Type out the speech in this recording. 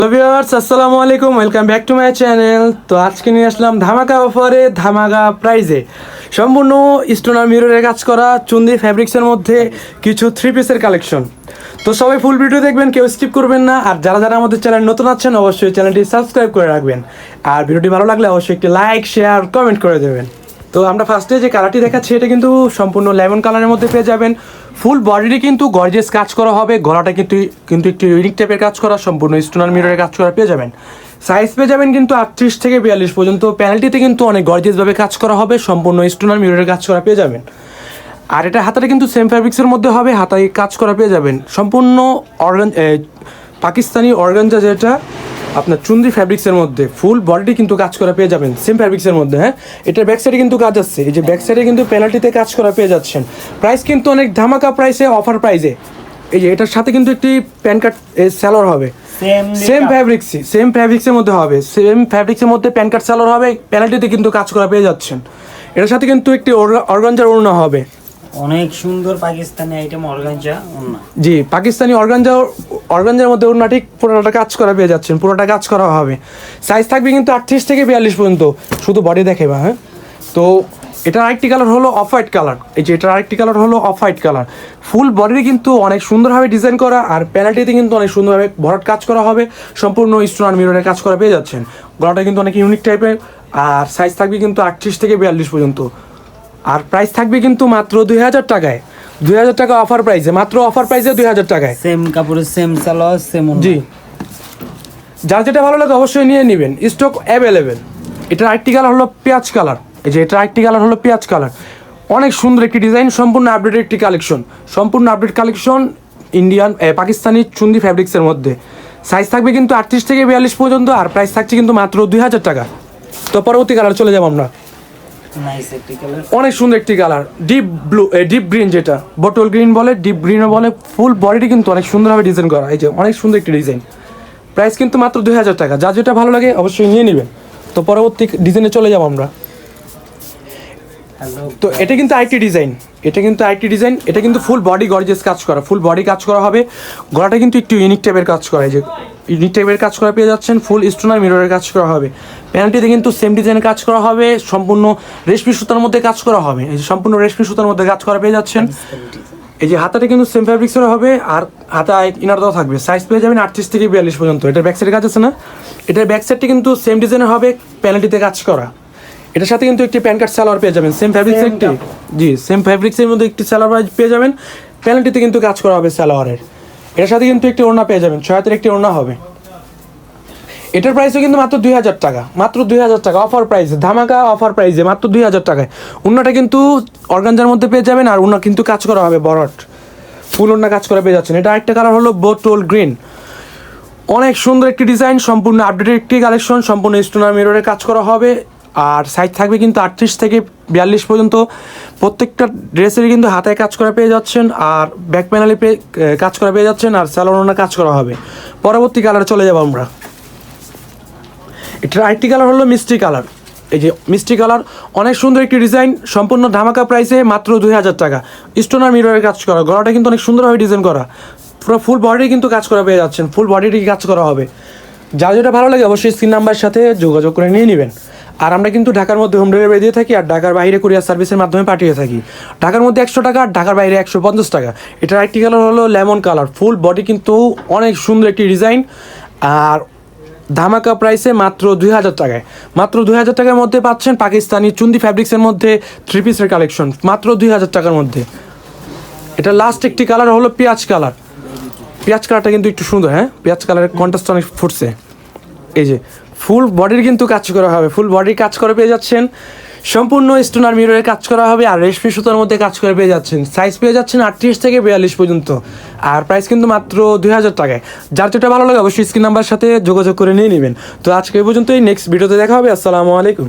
Hello viewers, আসসালামু আলাইকুম, welcome back to my channel. তো আজকে নিয়ে আসলাম ধামাকা অফারে ধামাকা প্রাইজে সম্পূর্ণ স্টোনার মিররে কাজ করা চুন্দি ফ্যাব্রিক্সের মধ্যে কিছু থ্রি পিসের কালেকশন। তো সবাই ফুল ভিডিও দেখবেন, কেউ স্কিপ করবেন না। আর যারা যারা আমাদের চ্যানেল নতুন আছেন অবশ্যই চ্যানেলটি সাবস্ক্রাইব করে রাখবেন। আর ভিডিওটি ভালো লাগলে অবশ্যই একটি লাইক, শেয়ার, কমেন্ট করে দেবেন। তো আমরা ফার্স্টে যে কালারটি দেখাচ্ছি এটা কিন্তু সম্পূর্ণ লেমন কালারের মধ্যে পেয়ে যাবেন। ফুল বডিটি কিন্তু গর্জিয়াস কাজ করা হবে, গলাটা কিন্তু একটু ইউনিক টাইপের কাজ করা, সম্পূর্ণ স্টোনার মিররের কাজ করা পেয়ে যাবেন। সাইজ পেয়ে যাবেন কিন্তু 38 থেকে 42 পর্যন্ত। প্যানেলটিতে কিন্তু অনেক গর্জিয়াসভাবে কাজ করা হবে, সম্পূর্ণ স্টোনার মিররের কাজ করা পেয়ে যাবেন। আর এটা হাতাটা কিন্তু সেম ফ্যাব্রিক্সের মধ্যে হবে, হাতায় কাজ করা পেয়ে যাবেন। সম্পূর্ণ পাকিস্তানি অর্গানজা, যেটা আপনার চুন্দি ফ্যাব্রিক্সের মধ্যে ফুল বডিটি কিন্তু কাজ করা পেয়ে যাবেন সেম ফ্যাব্রিক্সের মধ্যে। হ্যাঁ, এটার ব্যাক সাইডে কিন্তু কাজ আসছে, এই যে ব্যাক সাইডে কিন্তু প্যানেলটিতে কাজ করা পেয়ে যাচ্ছেন। প্রাইস কিন্তু অনেক ধামাকা প্রাইসে, অফার প্রাইসে। এই যে এটার সাথে কিন্তু একটি প্যান কার্ড স্যালোর হবে, সেম ফ্যাব্রিক্সের মধ্যে হবে, সেম ফ্যাব্রিক্সের মধ্যে প্যান কার্ড স্যালোর হবে, প্যানেলটিতে কিন্তু কাজ করা পেয়ে যাচ্ছেন। এটার সাথে কিন্তু একটি অর্গানজার ওড়না হবে, অনেক সুন্দর পাকিস্তানি আইটেম অর্গানজা ওড়না। জি, পাকিস্তানি অর্গানজার মধ্যে ওড়নাটি পুরোটা কাজ করা পেয়ে যাচ্ছেন, পুরোটা কাজ করা হবে। সাইজ থাকবে কিন্তু 38 থেকে 42 পর্যন্ত, শুধু বডি দেখে বা। হ্যাঁ, তো এটার আরেকটি কালার হলো অফ হোয়াইট কালার। এই যে এটার আরেকটি কালার হলো অফ হোয়াইট কালার। ফুল বডিটি কিন্তু অনেক সুন্দরভাবে ডিজাইন করা, আর প্যানেলটিতে কিন্তু অনেক সুন্দরভাবে ভরাট কাজ করা হবে, সম্পূর্ণ স্টোনার মিররের কাজ করা পেয়ে যাচ্ছেন। গলাটা কিন্তু অনেক ইউনিক টাইপের, আর সাইজ থাকবে কিন্তু 38 থেকে 42 পর্যন্ত। আর প্রাইস থাকবে কিন্তু মাত্র 2000 টাকায়, 2000 টাকা অফার প্রাইসে, মাত্র অফার প্রাইসে 2000 টাকায়। সেম কাপড়ের সেম সালোয়ার সেম ওড়না। জি, যার যেটা ভালো লাগে অবশ্যই নিয়ে নেবেন, স্টক অ্যাভেলেবেল। এটার আরেকটি কালার হলো পেঁয়াজ কালার। এই যে এটার আরেকটি কালার হলো পেঁয়াজ কালার। অনেক সুন্দর একটি ডিজাইন, সম্পূর্ণ আপডেটেড একটি কালেকশন, সম্পূর্ণ আপডেট কালেকশন ইন্ডিয়ান পাকিস্তানি চুন্দি ফ্যাব্রিক্সের মধ্যে। সাইজ থাকবে কিন্তু 38 থেকে 42 পর্যন্ত, আর প্রাইস থাকছে কিন্তু মাত্র 2000 টাকা। তো পরবর্তী কালার চলে যাবো আমরা। নাইস একটি কালার, অনেক সুন্দর একটি colour, deep blue, deep green, যেটা বটল গ্রিন বলে, ডিপ গ্রিনও বলে। ফুল বডিটি কিন্তু অনেক সুন্দরভাবে ডিজাইন করা, এই যে অনেক সুন্দর একটি ডিজাইন। প্রাইস কিন্তু মাত্র 2000 টাকা, যা যেটা ভালো লাগে অবশ্যই নিয়ে নেবেন। তো পরবর্তী ডিজাইনে চলে যাবো আমরা। তো এটা কিন্তু আইটি ডিজাইন, এটা কিন্তু ফুল বডি গর্জিয়াস কাজ করা, ফুল বডি কাজ করা হবে। গলাটা কিন্তু একটু ইউনিক টাইপের কাজ করা, এই যে ইউনিক টাইপের কাজ করা পেয়ে যাচ্ছেন। ফুল স্টোনার মিররের কাজ করা হবে, প্যান্টটিতে কিন্তু সেম ডিজাইনের কাজ করা হবে, সম্পূর্ণ রেশমি সুতার মধ্যে কাজ করা হবে। এই যে সম্পূর্ণ রেশমি সুতার মধ্যে কাজ করা পেয়ে যাচ্ছেন। এই যে হাতাটা কিন্তু সেম ফ্যাব্রিক্সের হবে, আর হাতায় ইনার দেওয়া থাকবে। সাইজ পেয়ে যাবেন 38 থেকে 42 পর্যন্ত। এটার ব্যাক সাইডে কাজ আছে না, এটার ব্যাক সাইডটি কিন্তু সেম ডিজাইনের হবে, প্যানেলটিতে কাজ করা। এটার সাথে কিন্তু একটি প্যান কার্ড সালোয়ার পেয়ে যাবেন, সেম ফ্যাব্রিক্সের একটি, জি সেম ফ্যাব্রিক্সের মধ্যে একটি সালোয়ার পেয়ে যাবেন, প্যানেলটিতে কিন্তু কাজ করা হবে সালোয়ারের। এটার সাথে কিন্তু একটি ওড়না পেয়ে যাবেন, 6 হাতের একটি ওড়না হবে। এটার প্রাইসও কিন্তু মাত্র 2000 টাকা, মাত্র 2000 টাকা অফার প্রাইসে, ধামাকা অফার প্রাইসে মাত্র 2000 টাকায়। ওড়নাটা কিন্তু অর্গানজার মধ্যে পেয়ে যাবেন, আর ওড়না কিন্তু কাজ করা হবে বরট, ফুল ওড়না কাজ করা পেয়ে যাচ্ছেন। এটা আরেকটা কালার হলো বোটল গ্রিন। অনেক সুন্দর একটি ডিজাইন, সম্পূর্ণ আপডেটেড একটি কালেকশন, সম্পূর্ণ স্টোনার মিররে কাজ করা হবে। আর সাইজ থাকবে কিন্তু 38 থেকে 42 পর্যন্ত। প্রত্যেকটা ড্রেসেরই কিন্তু হাতায় কাজ করা পেয়ে যাচ্ছেন, আর ব্যাক প্যানেলে কাজ করা পেয়ে যাচ্ছেন, আর স্যালোনা কাজ করা হবে। পরবর্তী কালারে চলে যাবো আমরা। এটার আরেকটি কালার হলো মিষ্টি কালার। এই যে মিষ্টি কালার, অনেক সুন্দর একটি ডিজাইন, সম্পূর্ণ ধামাকা প্রাইসে মাত্র 2000 টাকা। স্টোনার মিররের কাজ করা, গলাটা কিন্তু অনেক সুন্দরভাবে ডিজাইন করা, পুরো ফুল বডি কিন্তু কাজ করা পেয়ে যাচ্ছেন, ফুল বডিটি কাজ করা হবে। যার যেটা ভালো লাগে অবশ্যই স্ক্রিন নাম্বারের সাথে যোগাযোগ করে নিয়ে নেবেন। আর আমরা কিন্তু ঢাকার মধ্যে হোম ডেলিভারি দিয়ে থাকি, আর ঢাকার বাইরে কুরিয়ার সার্ভিসের মাধ্যমে পাঠিয়ে থাকি। ঢাকার মধ্যে 100 টাকা, আর ঢাকার বাইরে 150 টাকা। এটার আরেকটি কালার হলো লেমন কালার। ফুল বডি কিন্তু অনেক সুন্দর একটি ডিজাইন, আর ধামাকা প্রাইসে মাত্র 2000 টাকায়, মাত্র 2000 টাকার মধ্যে পাচ্ছেন পাকিস্তানি চুন্দি ফ্যাব্রিক্সের মধ্যে থ্রি পিসের কালেকশন, মাত্র 2000 টাকার মধ্যে। এটা লাস্ট একটি কালার হলো পেঁয়াজ কালার। পেঁয়াজ কালারটা কিন্তু একটু সুন্দর, হ্যাঁ পেঁয়াজ কালারের কন্ট্রাস্ট অনেক ফুটছে। এই যে ফুল বডির কিন্তু কাজ করা হবে, ফুল বডির কাজ করে পেয়ে যাচ্ছেন, সম্পূর্ণ স্টোনার মিররে কাজ করা হবে, আর রেশমি সুতার মধ্যে কাজ করে পেয়ে যাচ্ছেন। সাইজ পেয়ে যাচ্ছেন 38 থেকে 42 পর্যন্ত, আর প্রাইস কিন্তু মাত্র 2000 টাকায়। যার যেটা ভালো লাগে অবশ্যই স্ক্রিন নাম্বারের সাথে যোগাযোগ করে নিয়ে নেবেন। তো আজকে এই পর্যন্তই, নেক্সট ভিডিওতে দেখা হবে। আসসালামু আলাইকুম।